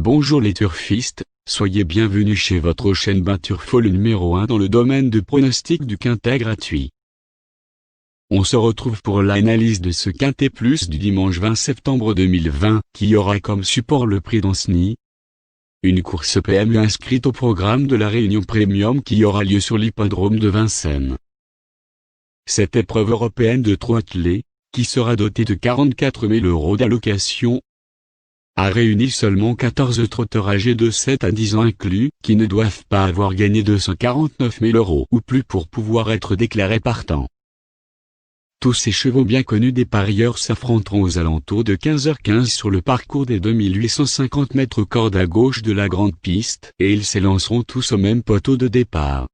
Bonjour les turfistes, soyez bienvenus chez votre chaîne Turfo, le numéro 1 dans le domaine de pronostic du quintet gratuit. On se retrouve pour l'analyse de ce quintet plus du dimanche 20 septembre 2020, qui aura comme support le prix d'Anceny. Une course PMU inscrite au programme de la Réunion Premium qui aura lieu sur l'hippodrome de Vincennes. Cette épreuve européenne de trot attelé, qui sera dotée de 44 000 € d'allocation, a réuni seulement 14 trotteurs âgés de 7 à 10 ans inclus, qui ne doivent pas avoir gagné 249 000 € ou plus pour pouvoir être déclarés partants. Tous ces chevaux bien connus des parieurs s'affronteront aux alentours de 15h15 sur le parcours des 2850 mètres corde à gauche de la grande piste, et ils s'élanceront tous au même poteau de départ.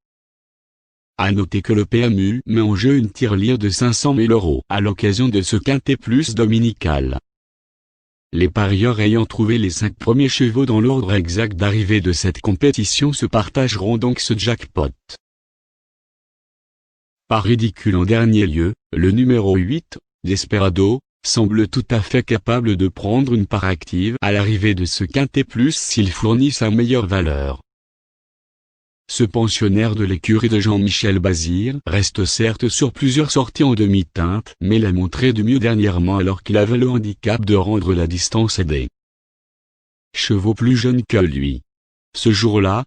À noter que le PMU met en jeu une tirelire de 500 000 € à l'occasion de ce quintet plus dominical. Les parieurs ayant trouvé les 5 premiers chevaux dans l'ordre exact d'arrivée de cette compétition se partageront donc ce jackpot. Par ridicule en dernier lieu, le numéro 8, Desperado, semble tout à fait capable de prendre une part active à l'arrivée de ce quintet plus s'il fournit sa meilleure valeur. Ce pensionnaire de l'écurie de Jean-Michel Bazir reste certes sur plusieurs sorties en demi-teinte, mais l'a montré du mieux dernièrement alors qu'il avait le handicap de rendre la distance à des chevaux plus jeunes que lui. Ce jour-là,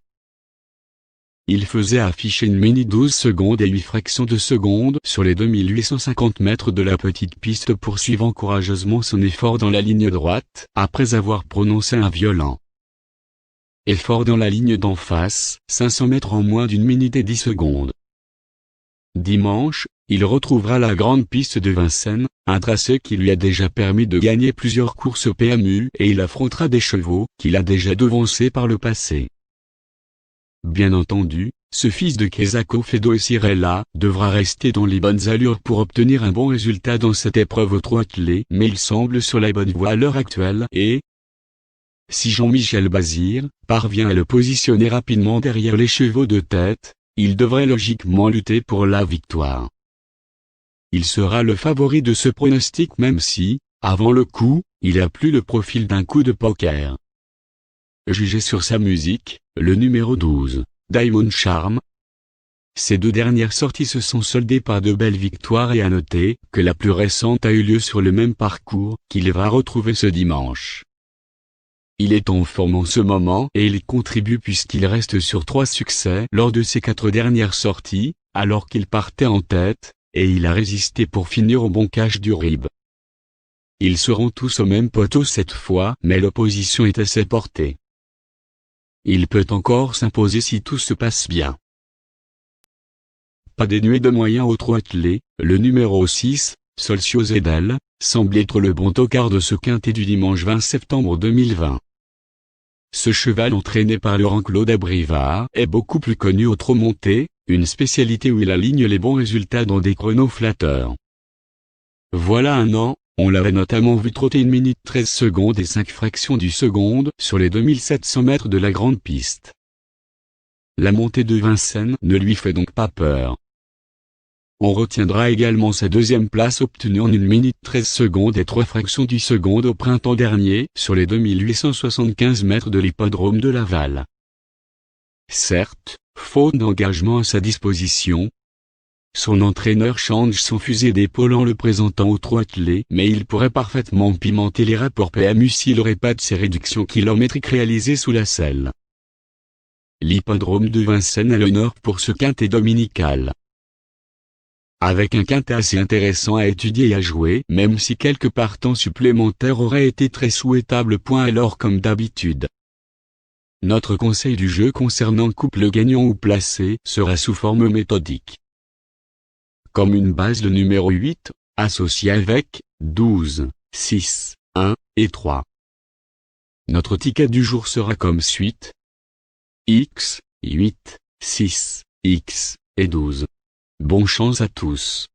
il faisait afficher une mini 12 secondes et 8 fractions de seconde sur les 2850 mètres de la petite piste, poursuivant courageusement son effort dans la ligne droite, après avoir prononcé un violent effort dans la ligne d'en face, 500 mètres en moins d'une minute et 10 secondes. Dimanche, il retrouvera la grande piste de Vincennes, un tracé qui lui a déjà permis de gagner plusieurs courses au PMU, et il affrontera des chevaux qu'il a déjà devancés par le passé. Bien entendu, ce fils de Quesaco Fedo et Cirella devra rester dans les bonnes allures pour obtenir un bon résultat dans cette épreuve au trot attelé, mais il semble sur la bonne voie à l'heure actuelle et, si Jean-Michel Bazir parvient à le positionner rapidement derrière les chevaux de tête, il devrait logiquement lutter pour la victoire. Il sera le favori de ce pronostic même si, avant le coup, il a plus le profil d'un coup de poker. Jugé sur sa musique, le numéro 12, Diamond Charm. Ces deux dernières sorties se sont soldées par de belles victoires et à noter que la plus récente a eu lieu sur le même parcours qu'il va retrouver ce dimanche. Il est en forme en ce moment et il contribue puisqu'il reste sur 3 succès lors de ses 4 dernières sorties, alors qu'il partait en tête, et il a résisté pour finir au bon cash du RIB. Ils seront tous au même poteau cette fois, mais l'opposition est à ses portées. Il peut encore s'imposer si tout se passe bien. Pas dénué de moyens au trot attelé, le numéro 6, Solcio Zedel, semble être le bon tocard de ce quintet du dimanche 20 septembre 2020. Ce cheval entraîné par Laurent-Claude Abrivard est beaucoup plus connu au trot monté, une spécialité où il aligne les bons résultats dans des chronos flatteurs. Voilà un an, on l'avait notamment vu trotter 1 minute 13 secondes et 5 fractions du seconde sur les 2700 mètres de la grande piste. La montée de Vincennes ne lui fait donc pas peur. On retiendra également sa deuxième place obtenue en 1 minute 13 secondes et 3 fractions du seconde au printemps dernier sur les 2875 mètres de l'hippodrome de Laval. Certes, faute d'engagement à sa disposition, son entraîneur change son fusil d'épaule en le présentant au trot attelé, mais il pourrait parfaitement pimenter les rapports PMU s'il n'aurait pas de ces réductions kilométriques réalisées sous la selle. L'hippodrome de Vincennes a l'honneur pour ce quintet dominical. Avec un quintet assez intéressant à étudier et à jouer, même si quelques partants supplémentaires auraient été très souhaitables. Alors comme d'habitude, notre conseil du jeu concernant couple gagnant ou placé sera sous forme méthodique. Comme une base le numéro 8, associé avec 12, 6, 1 et 3. Notre ticket du jour sera comme suite: X, 8, 6, X et 12. Bonne chance à tous.